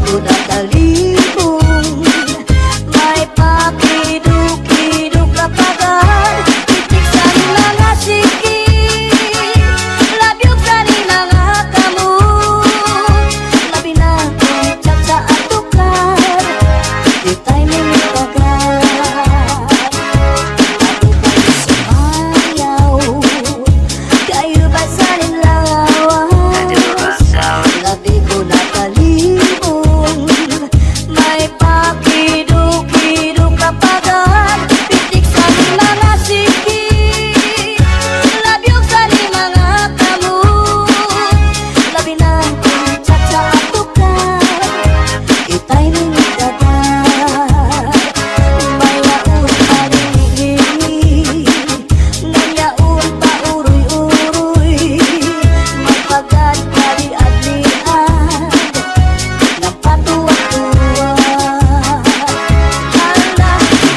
ko nakalibong. May pakiduk-iduk kapagan, titik sa mga siki, labyog sa mga kamu, labi na kong chat sa atukar, di tayo minitagan. Ako kayo sumayaw, kayo ba sa nilawas, labi ko nakalibong. May pakiduk-iduk kapagan, pitik sa mga siki, labyog sa mga kamu, labi na kong chat sa atukar, itay minitagan. May yaon pa rin nanyaon pa uroy-uroy, may pagad pa di adlian ng patuwa-tuwa. Hala,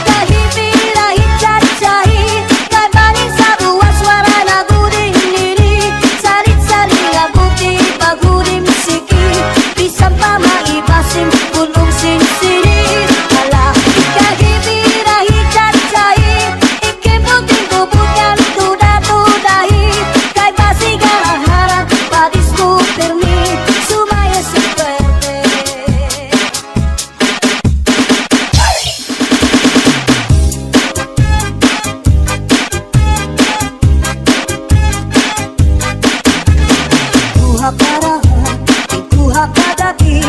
kahibirahit chat-chahi, kabaling sa ruwas wara na guding lili, salit-saling abuti pagurim siki, bisang pa maibasim gulong sinsini. Hala, kahibirahit chat-chahi, ikibuting bubukan tuda-tudahi, kay basigang aharan padis ko permi, sumaya sa pwede. Kuha karahan, kuha kadaki,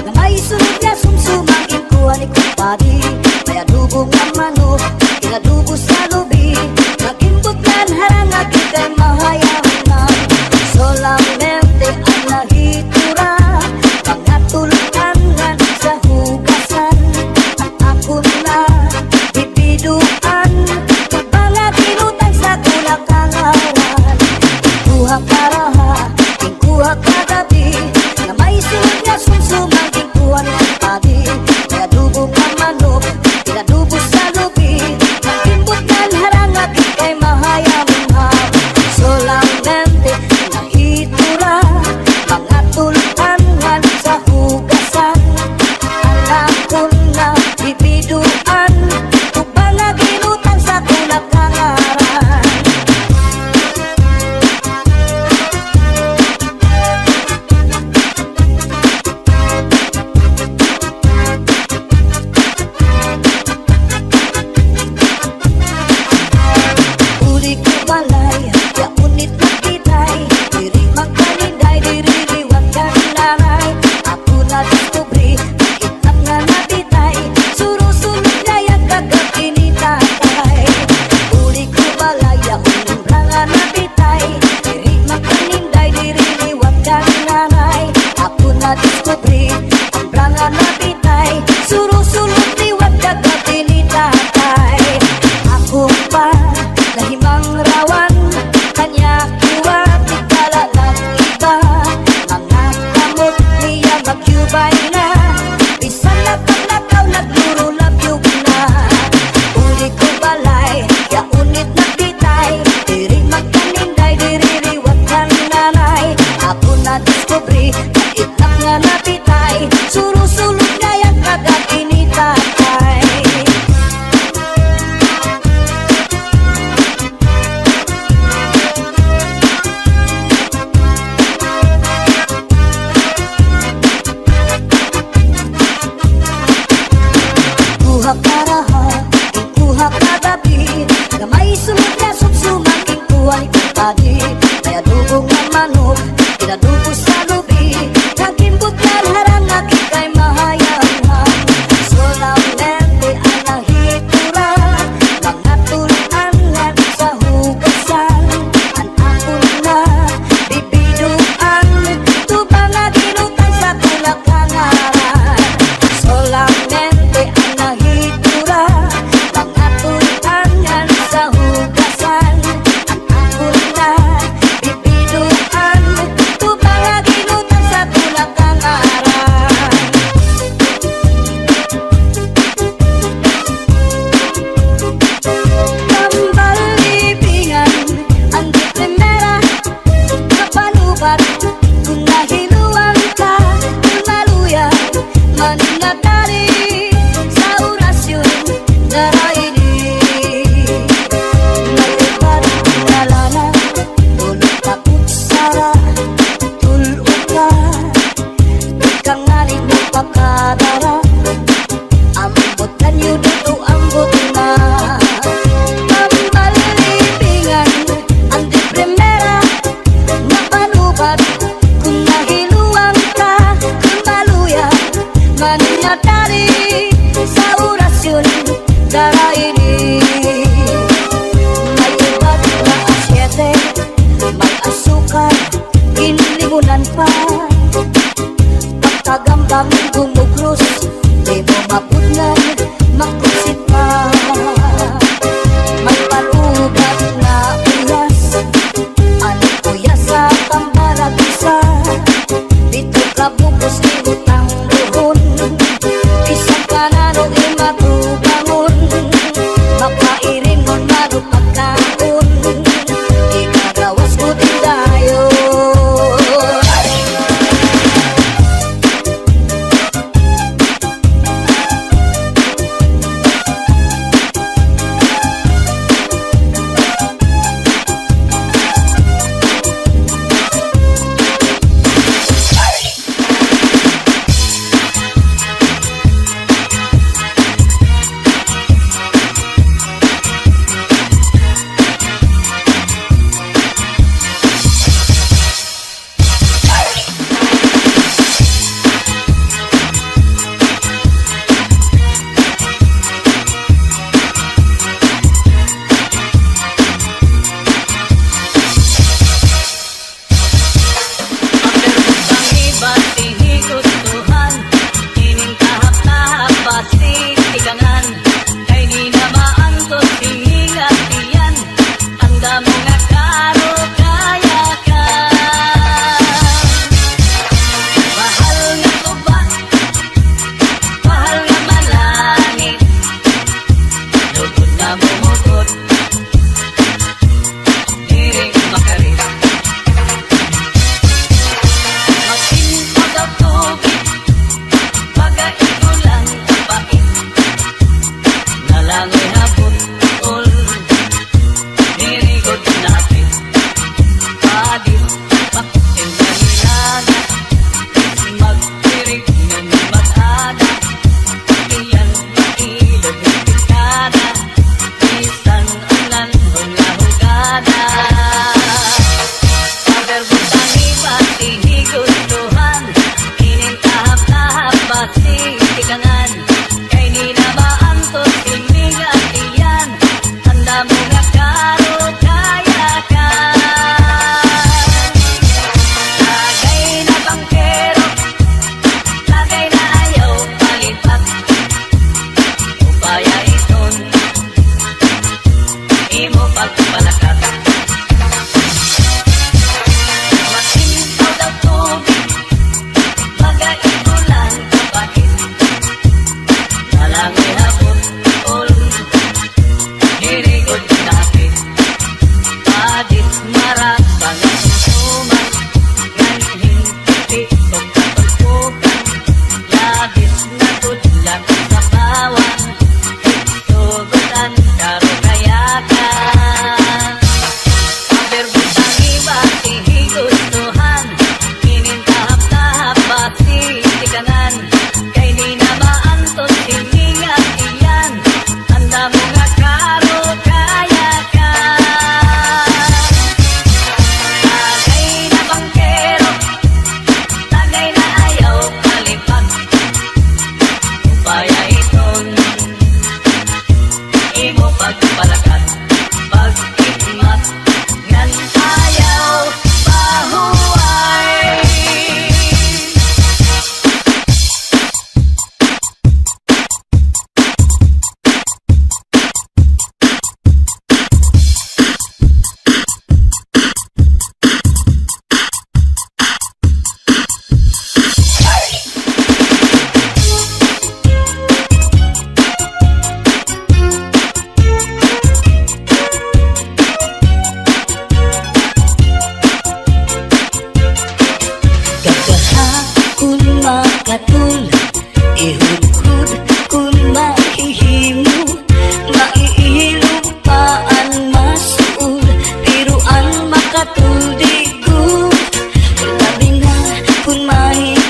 na may sunod na sumsumang kuha ni kumpadi. May adubong ang manok, inadubo sa lubi, nagimbutlan harang aking kay mahayaman. Solamente ang nahitura, mga tulutangan sa hugasan, ang ako na bibiduan, mga tinutang sa kulakangaran. Kuha karaha, kuha kagabi, na may sunod na sumsumang kuha ni kumpadi. May adubong ang manok, menyadari sa orasyon darah ini. May ubat na asyete, may asukar, inlimunan pa. Pagkagambang gumugros, di mo mapudnan, makusit pa. May parugat na uyas, ano uyas sa tambarag isa. Dito ka bukos ni utang doon, isang kanano imatubangon. Mapairin mo maro pagkaon, ikagawas ko din dayon.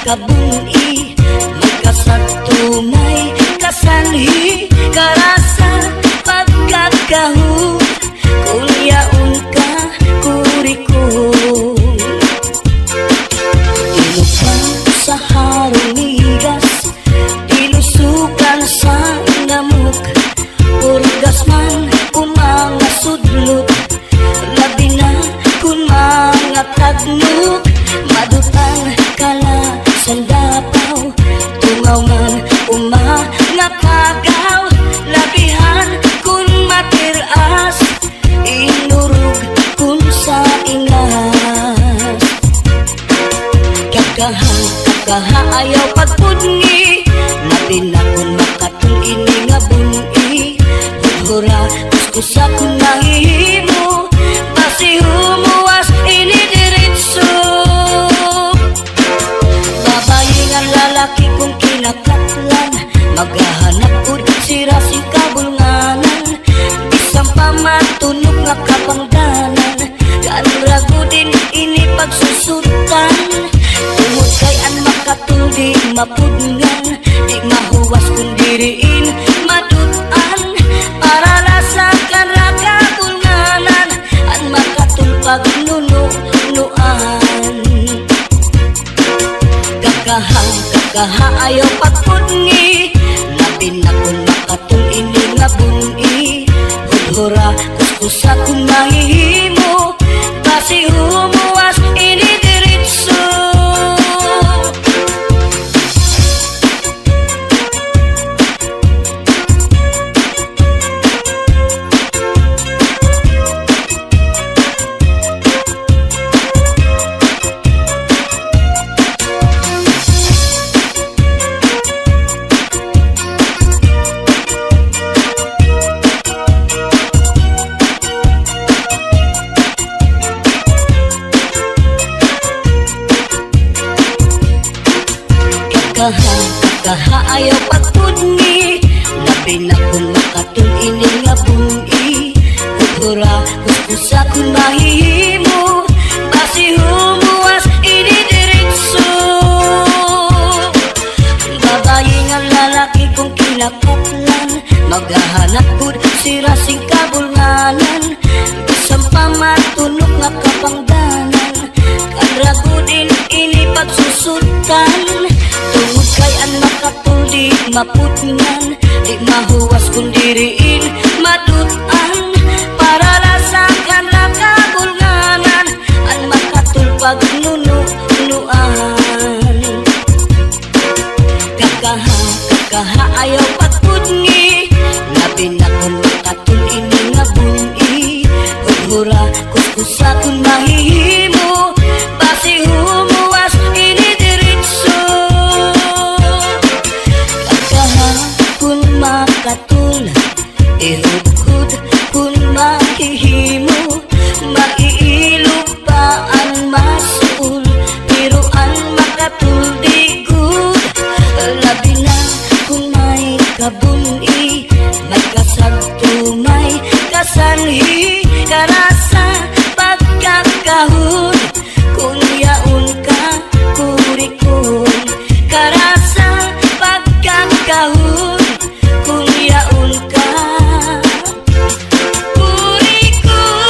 kabuni magkasagto may kasanhi karasa pagkakahu kunyaon ka kuriko ilupan sa harong migas uma nga kagaw labihan kun matiras inurog kun sa ingas kakaha ayaw pagpudngi labi na kun makatul ini nga buni hura kuskusa kun mahihimo basi humuwas ini diritso babayi nga lalaki kung kinakatlan maghahanap ud sira sing kabulnganan bisang pamatunog nga kapangdanan kanrago din ini pagsusutan tungod kay an makatuldi mapudngan di mahuwas kung diriin madutan para lasa kanra kabulnganan an makatul pagnunuan kakaha ayaw pagpudngi labi na kung makatul ini nga buni hudhura kuskusa kung mahihimo basi humuwas ini diritso kakaha ayaw pagpudngi labi na kung makatul ini nga buni hudhura kuskusa kung mahihimo basi humuwas ini diritso babayi nga lalaki kung kinakatlan maghahanap kud sira sing kabulnganan bisang pamatunog nga kapangdanan kanrago din ini pagsusutan tungod kay an makatuldi mapudngan di mahuwas kung diriin madutan para lasakan na kabulnganan an makatul pagnunuan kakaha ayaw pagpudngi labi na kung makatul ini nga buni hudhura kuskusa kung mahihimo basi humuwas ini diritso kun makatul irugod kun mahihimo maiilog pa ang masul pero ang makatul digud labi na kung may kabuni may kasagto may kasanhi karasa pagkakahon kung yaon ka kurikon karasa pagkakahon kung yaon ka kurikon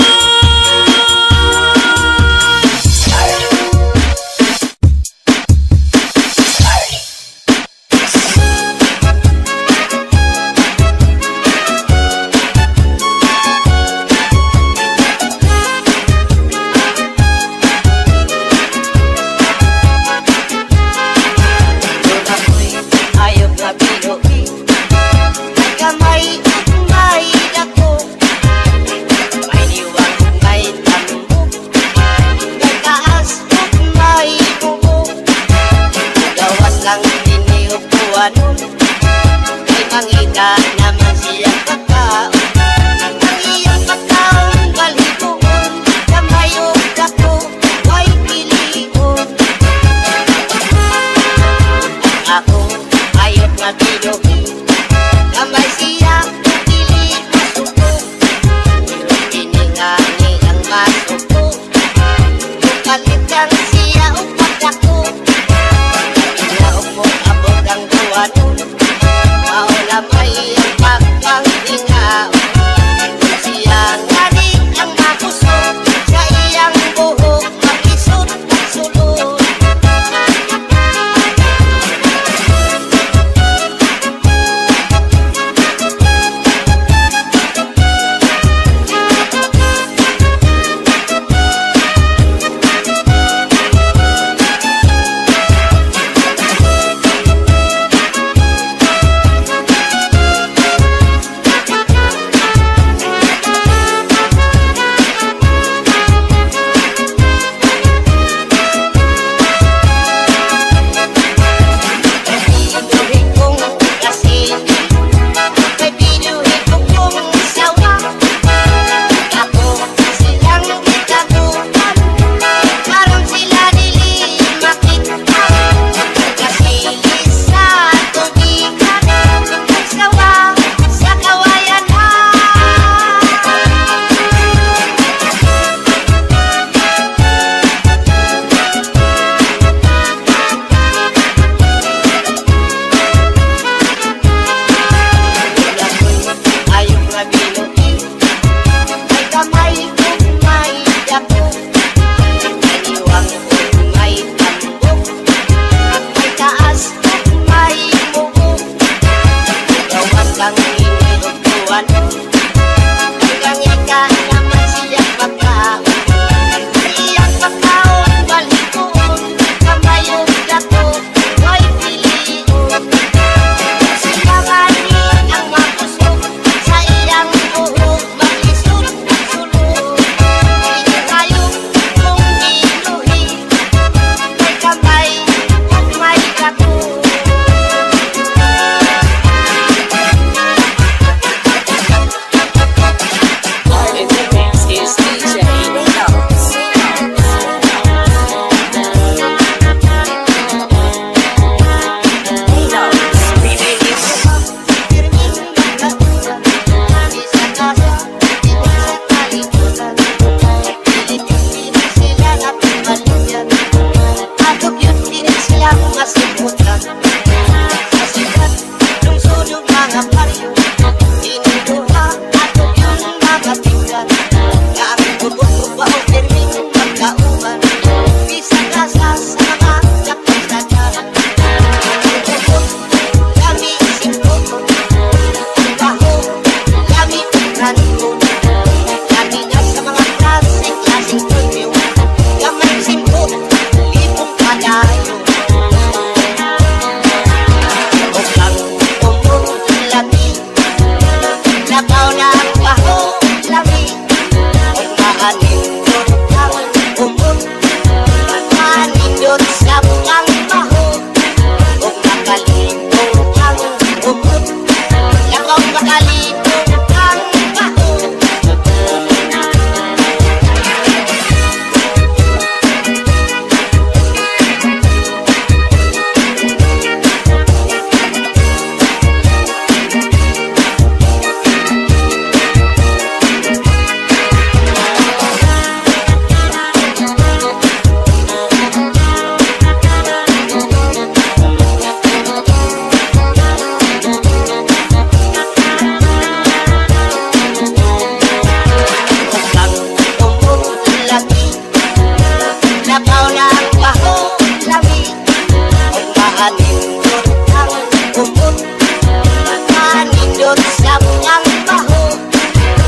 Yun sa ang baho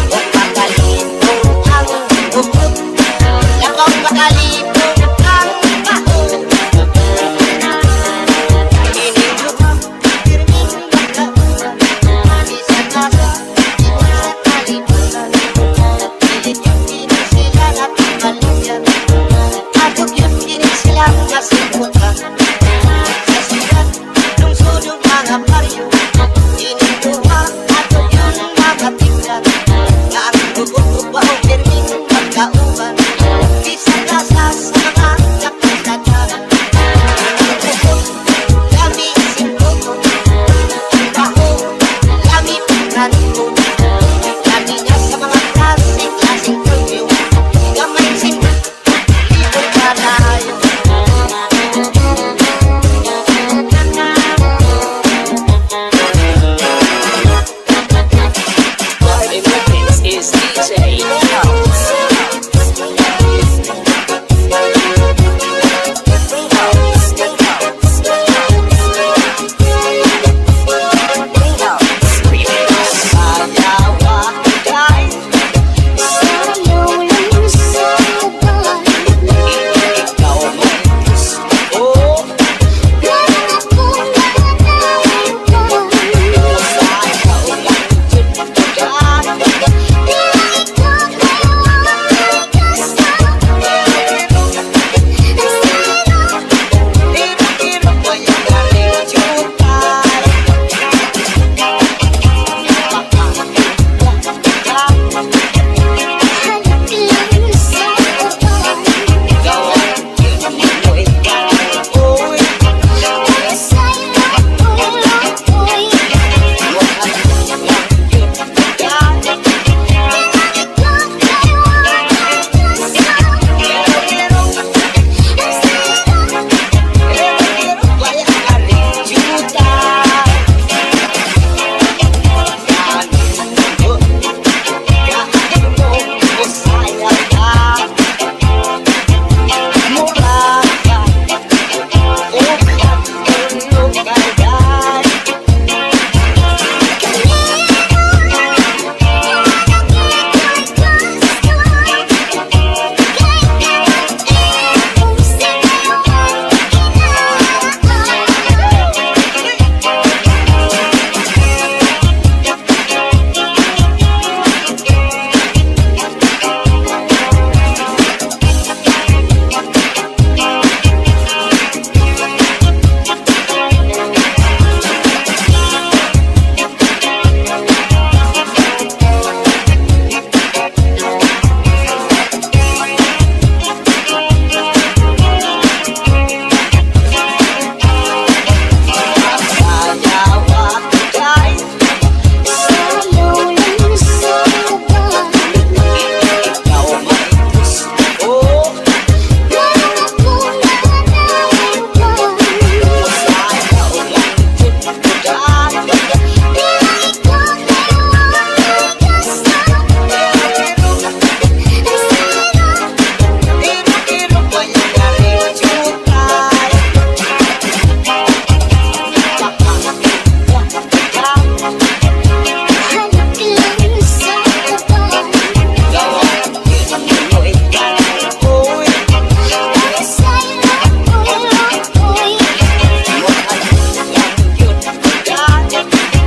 kung makalipong ang bukod Lakaw makalipong ang baho Iniluhang pirming magkaulan Isa nasa sa kalibutan Pilit yung pinisilan at maluyan Atog yung pinisilan kasimutan Sa sigat nung sudong mga baryo Iniluhang atog yung mga tingnan Na ang bubuk-bubahong pirming magkaulan Isa nasa sa mga kapitatan Lami simputo Baho Lami pagkanito Lami na sa mga klaseng perfume Gamay simputo Ito ka tayo This is DJ House. Sayawa kay Ikaw may gusto Sayaw lang dyan Tiro-tiro ko yung galing jutay Ikaw ang mo ikaw Uy, mukhang lang yun Tiro-tiro Tiro-tiro ko yung galing jutay Sayawa kay Ikaw may gusto Sayaw lang dyan Tiro-tiro ko yung galing jutay Ikaw ang mo ikaw Uy, mukhang lang yun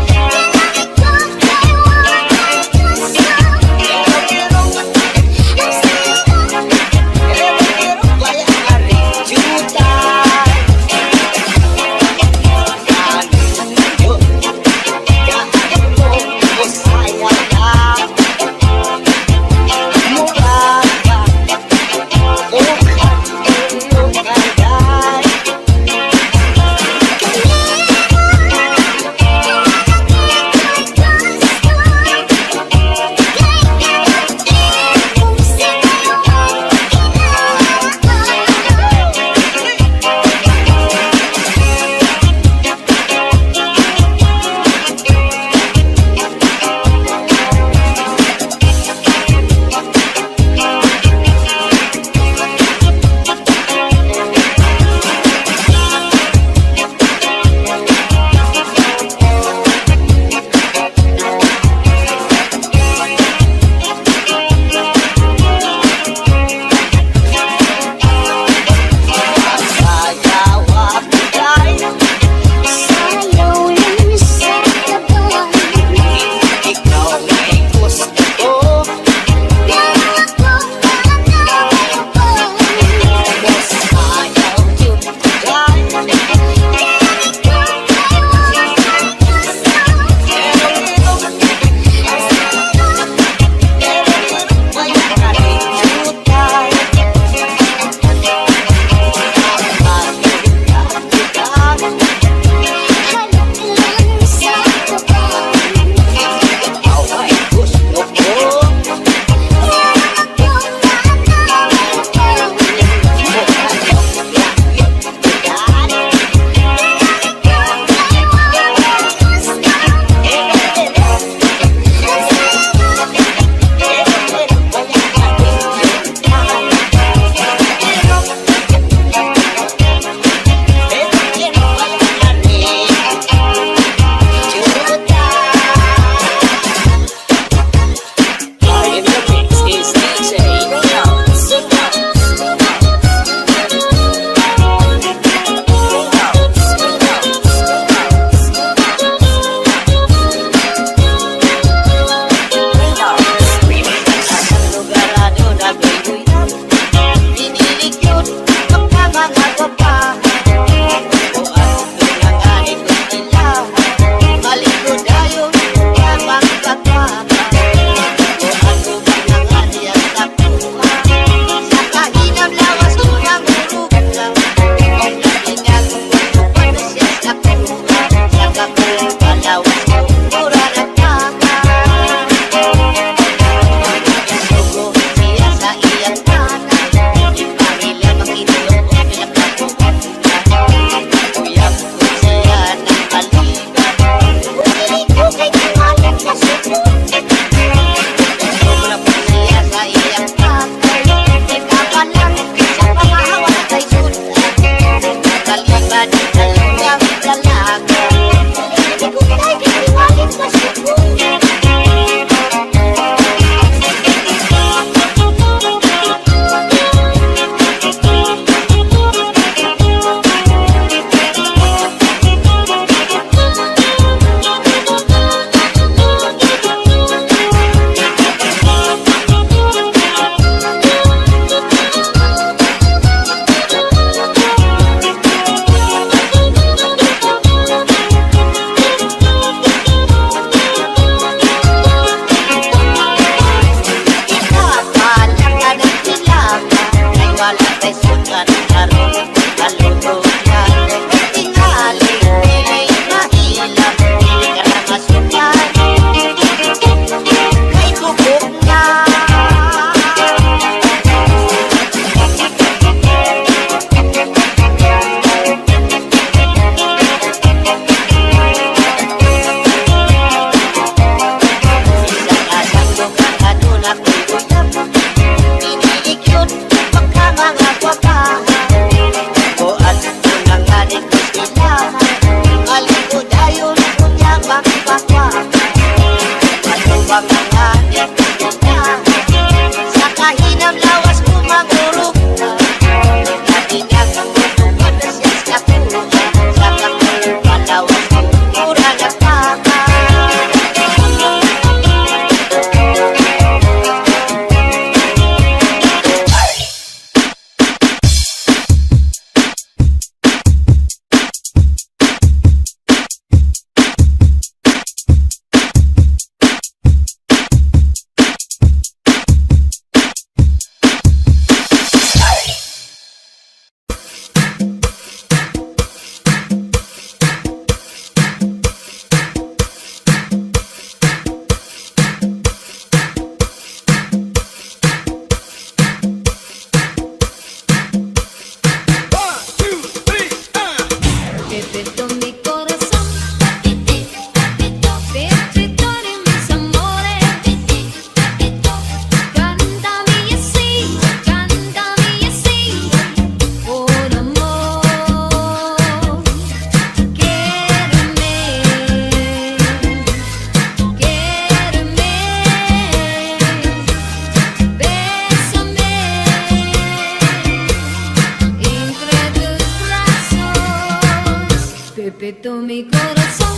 mi corazón.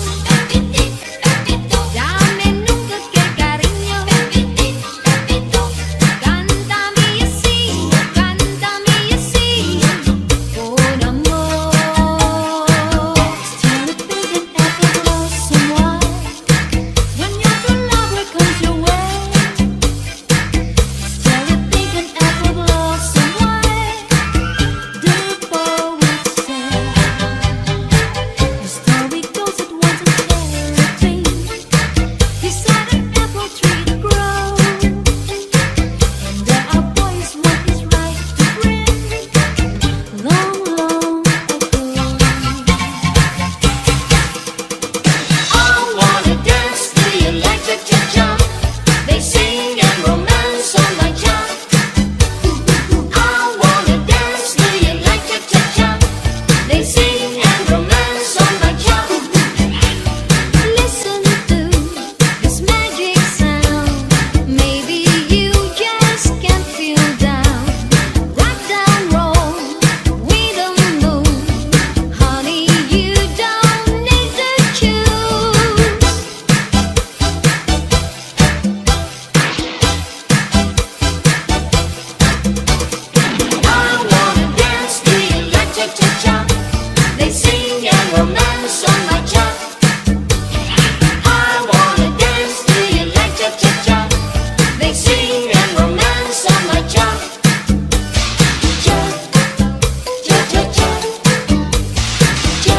Dame nunca que cariño. Cántame así, con amor. Still a big and effortless someone. When your true love comes your way. Still a big and effortless someone. The poet said. The story goes it once a fairy tale. Beside an apple tree to grow. And there are boys what is right to bring. Long, long ago. I wanna dance to the electric cha-cha. They sing and romance on my cha. I wanna dance to the electric cha-cha. They sing and romance on my cha. Listen to this magic sound. Maybe you just can't feel down. Rock down, roll with the moon. Honey, you don't need to choose. I wanna dance to the electric cha-cha. They sing and romance on my cha. I wanna dance to the electric cha-cha. They sing and romance on my cha. Cha, cha, cha, cha. Cha,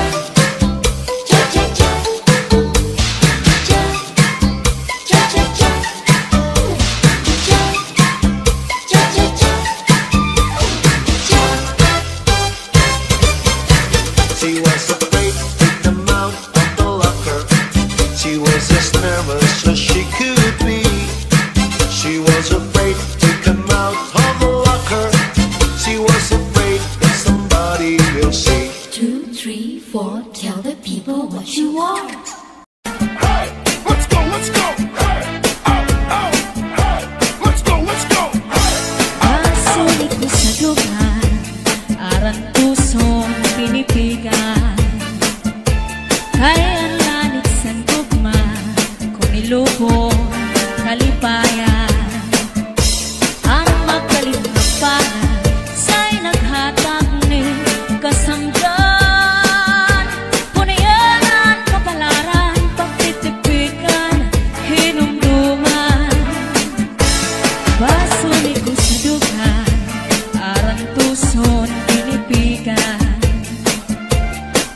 cha, cha, cha. Cha, cha, cha, cha. Cha, cha, cha, cha. She was afraid to come out of the locker. She was as nervous as she could be. She was afraid to come out of the locker. She was afraid that somebody will see. 2, 3, 4, tell the people what you are. Hey, let's go, let's go. Hey, oh, oh, hey, let's go, let's go. Masulit ko sa dugan, aran pusong pinipigan. Kaya ang lanit sa tugma, kung ilubong kalipayan. Ang magkalimhapanan, sa'y naghatag ni kasamdan. Punayanan, kapalaran, pagtitipikan, hinumduman. Basulit ko sa dugan, arang tuson pinipigan.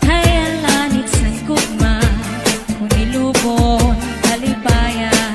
Kaya langit sa kugma, kung ilubon kalipayan.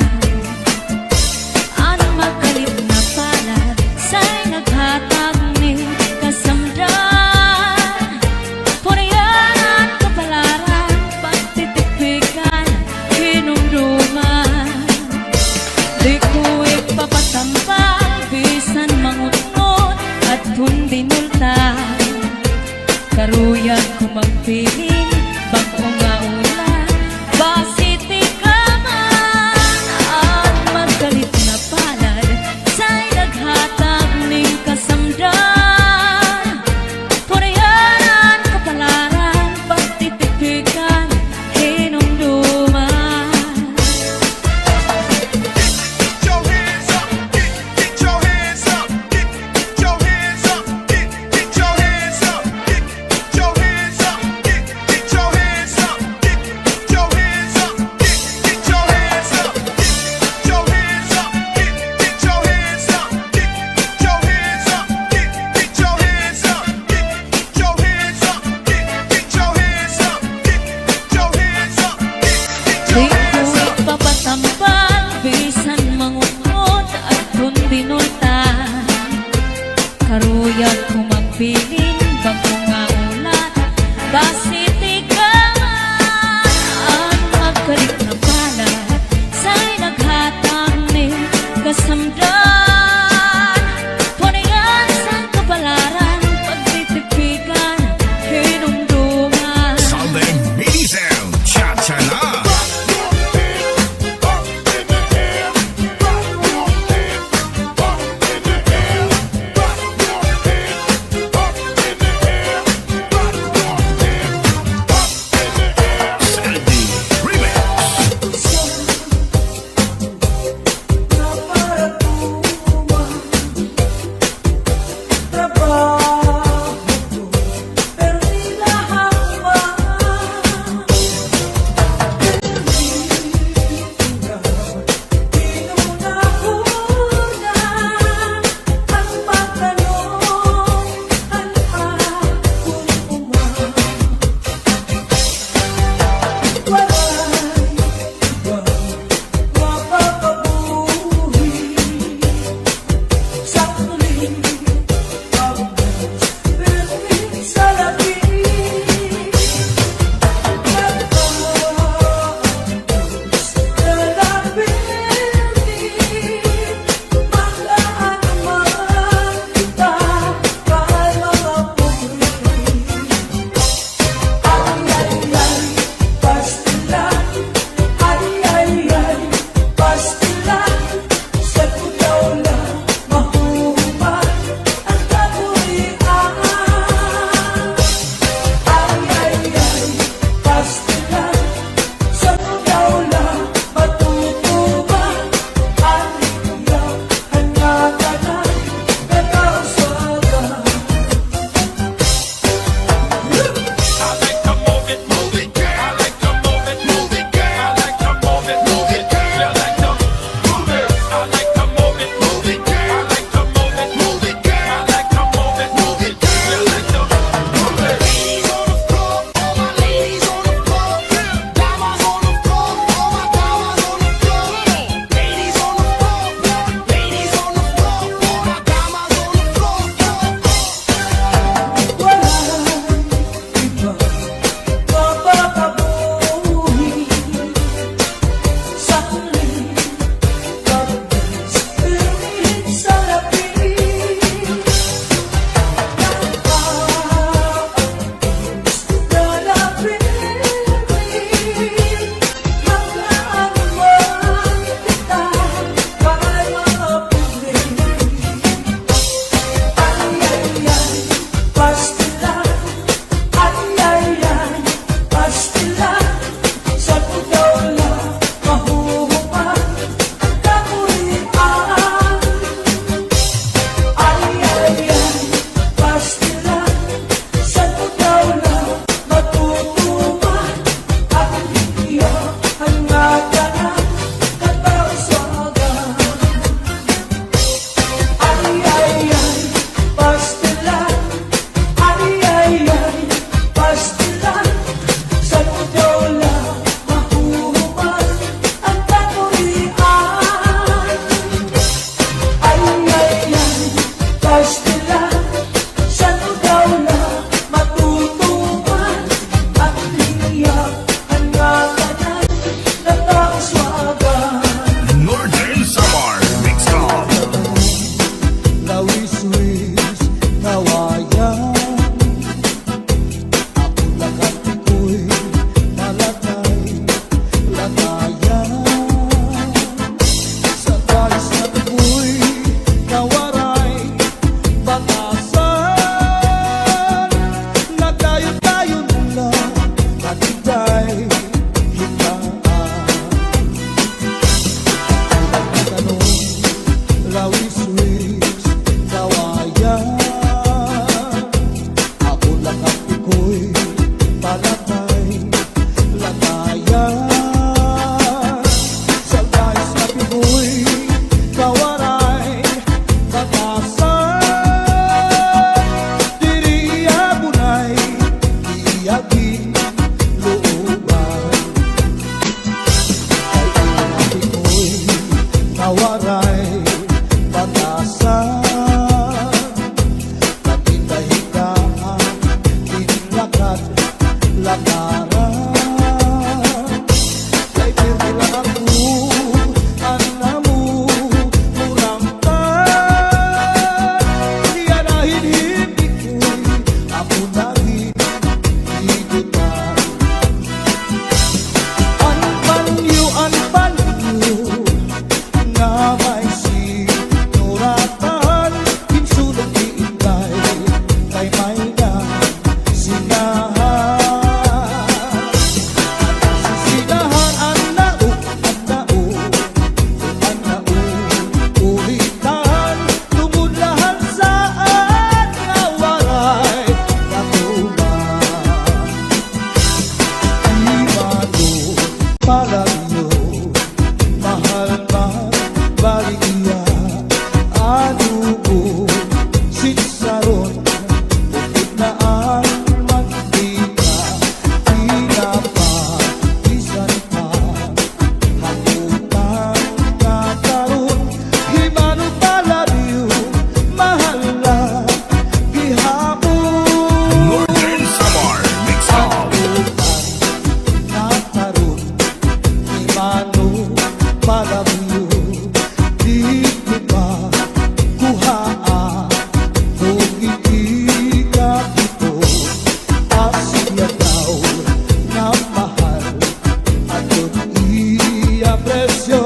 presyo,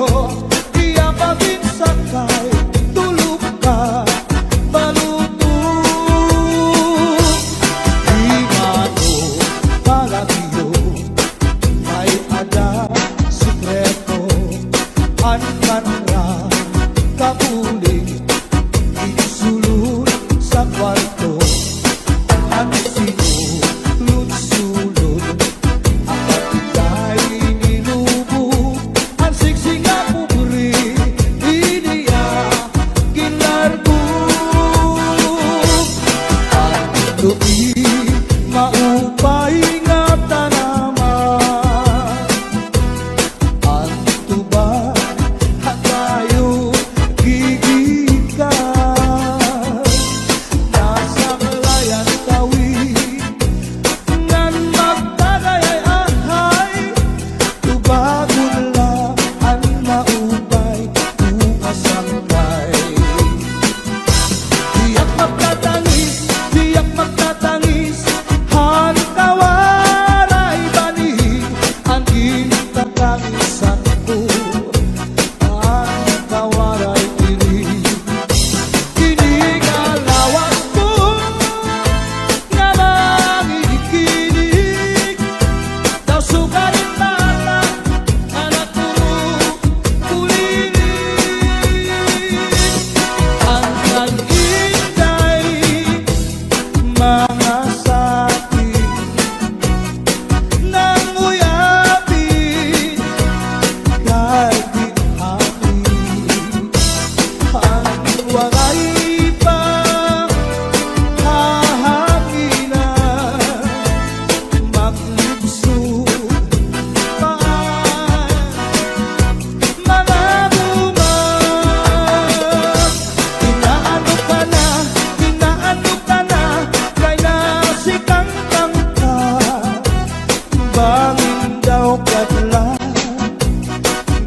iya paginsakay, tulog ka, balutog. Di mano palagyo, may ada sikreto, an kanra, kapuling, isulod sa kwarto, ang sinulod-sulod, ang patigay nilubog, ang siksing na pupuri, iniya ginarbog. Ang tuwi maupay nga tanaman, ang tuba hatayo gigikan. Nasa kalayan tawid ngan magtagayay-ahay, tubagon lang ang maupay umasangkay. Diyak magtatangis, hantawaray bani, ang gintatangisan ko, ang tawaray diri. Kinigalawas ko nga mangikinig, daw sugarin bata, anak ko tulinig. Ang nag-intay, mga sakit nang uyapin, kahit di hapin. Ang wangay pa hahanginan, maglubsog pa mga bunga. Inaano ka na, kay nasikangkang ka, bangin daw kadla,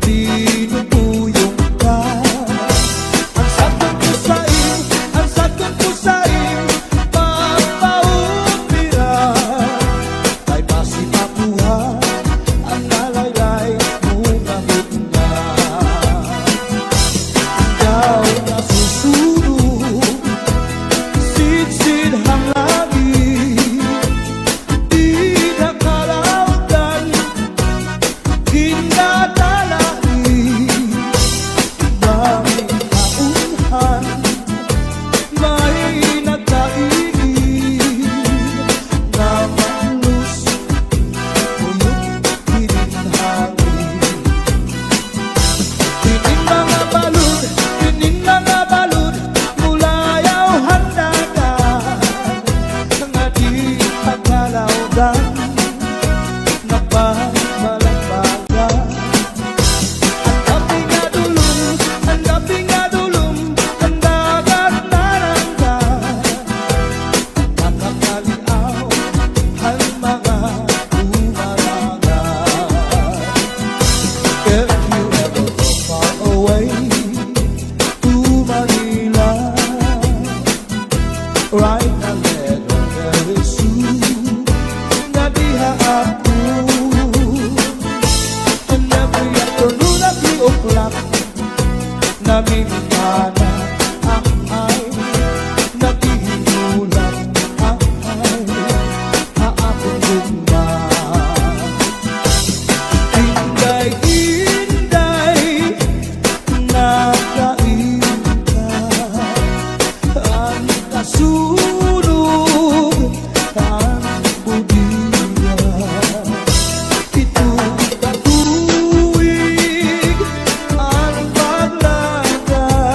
dinutuyong ka. Ang sagot ko sa'yo, pagpaupira, kay basi makuha, ang nalaylay mga hutna. Ikaw nasusunod, sidsid ang langit, di nakalautan, ginadalain. Bangin kaunhan, may nagkainin, na malus, uyok hininhangin. Tinin mga balud, mulayaw handagan, nga di pagkalawdan, napagbalagbagan. Ang gabi nga dulum, ang dagat naranggan, nakakaliaw ang mga umarangan. If you ever go far away to Manila, write a letter very soon, na diha ako. And every afternoon at 3 o'clock, namimana ang ay, nagihinulang ang ay, aakong gugma. Inday-inday, nakainta, ang kasunog, ang budiya. Itong katuwig, ang paglagay,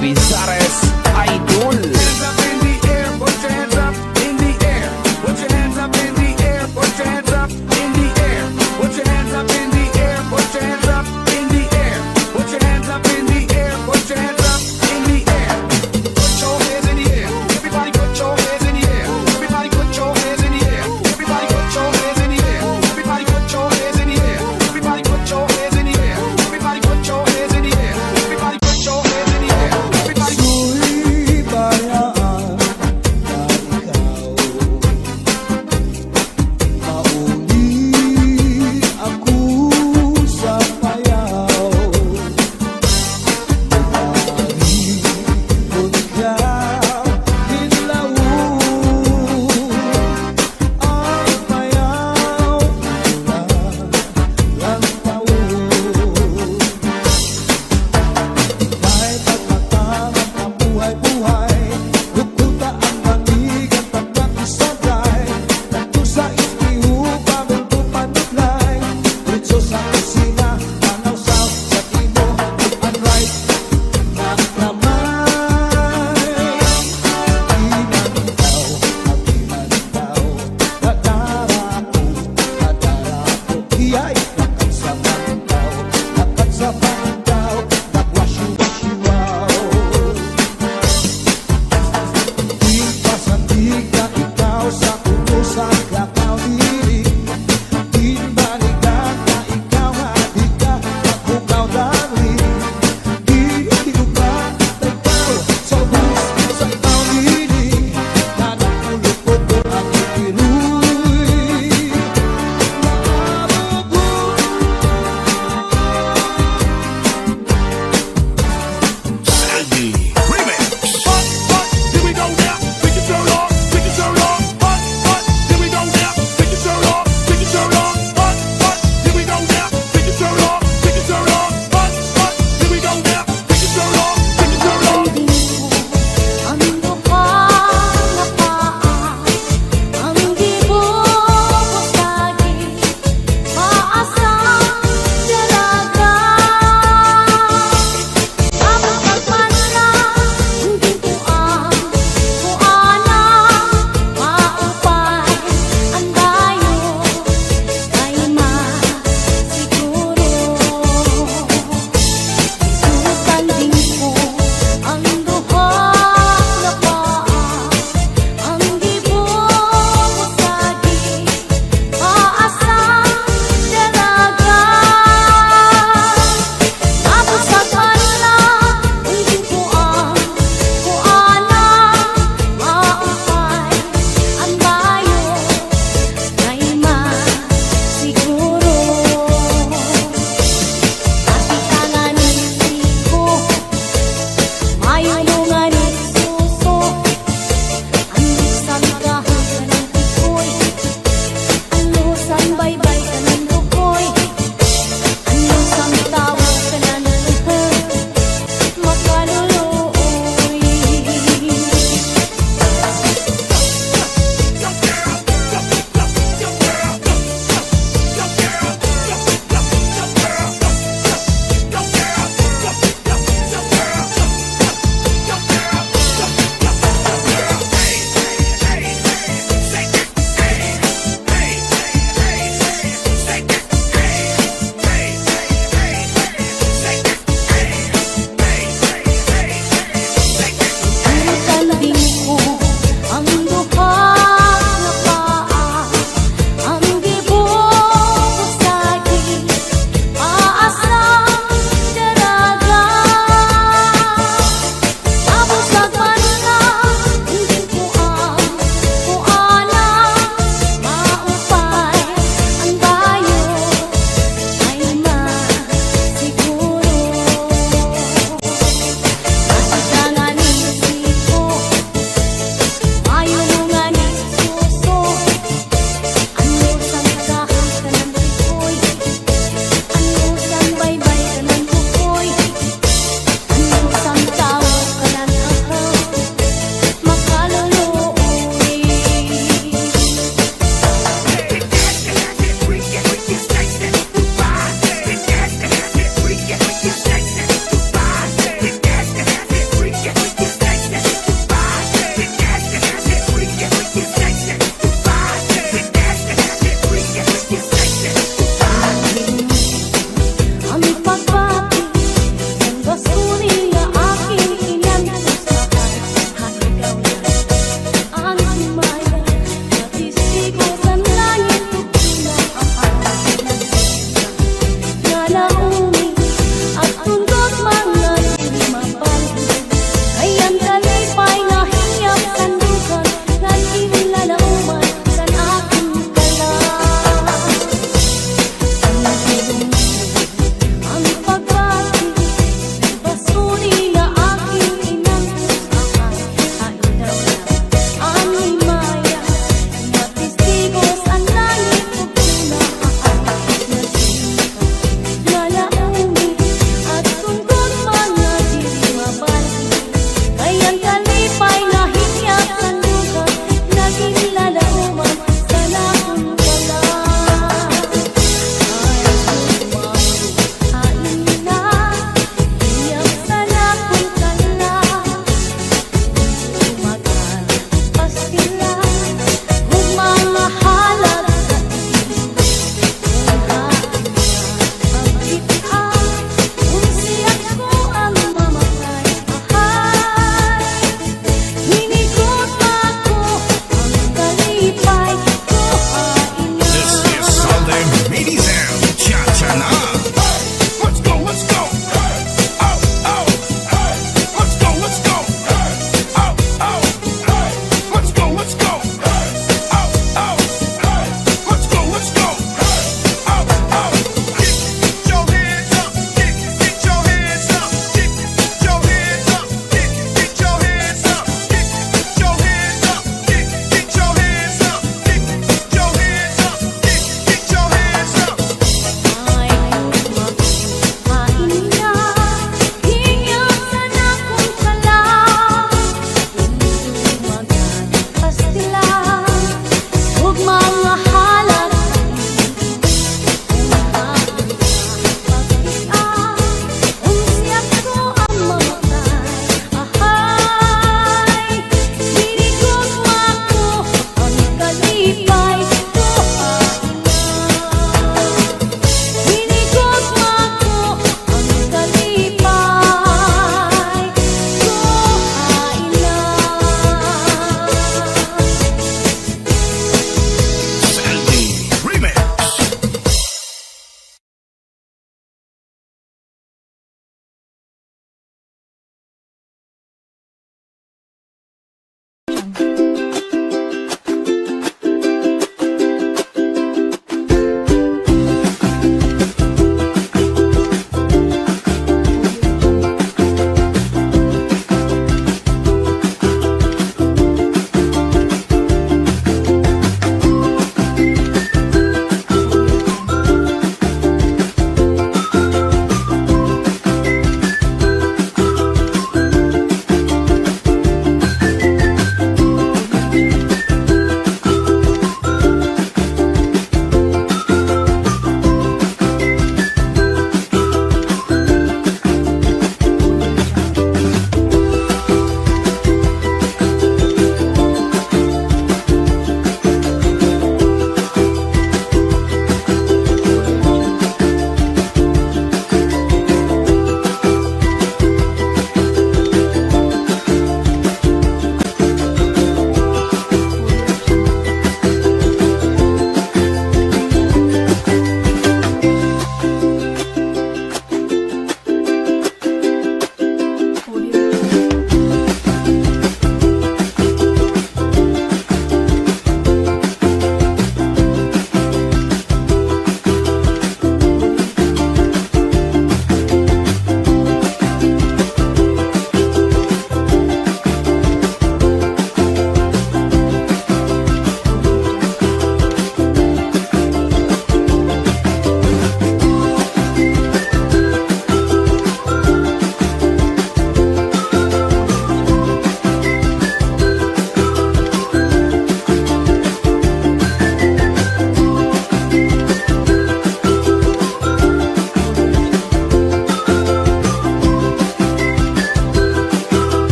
Pizares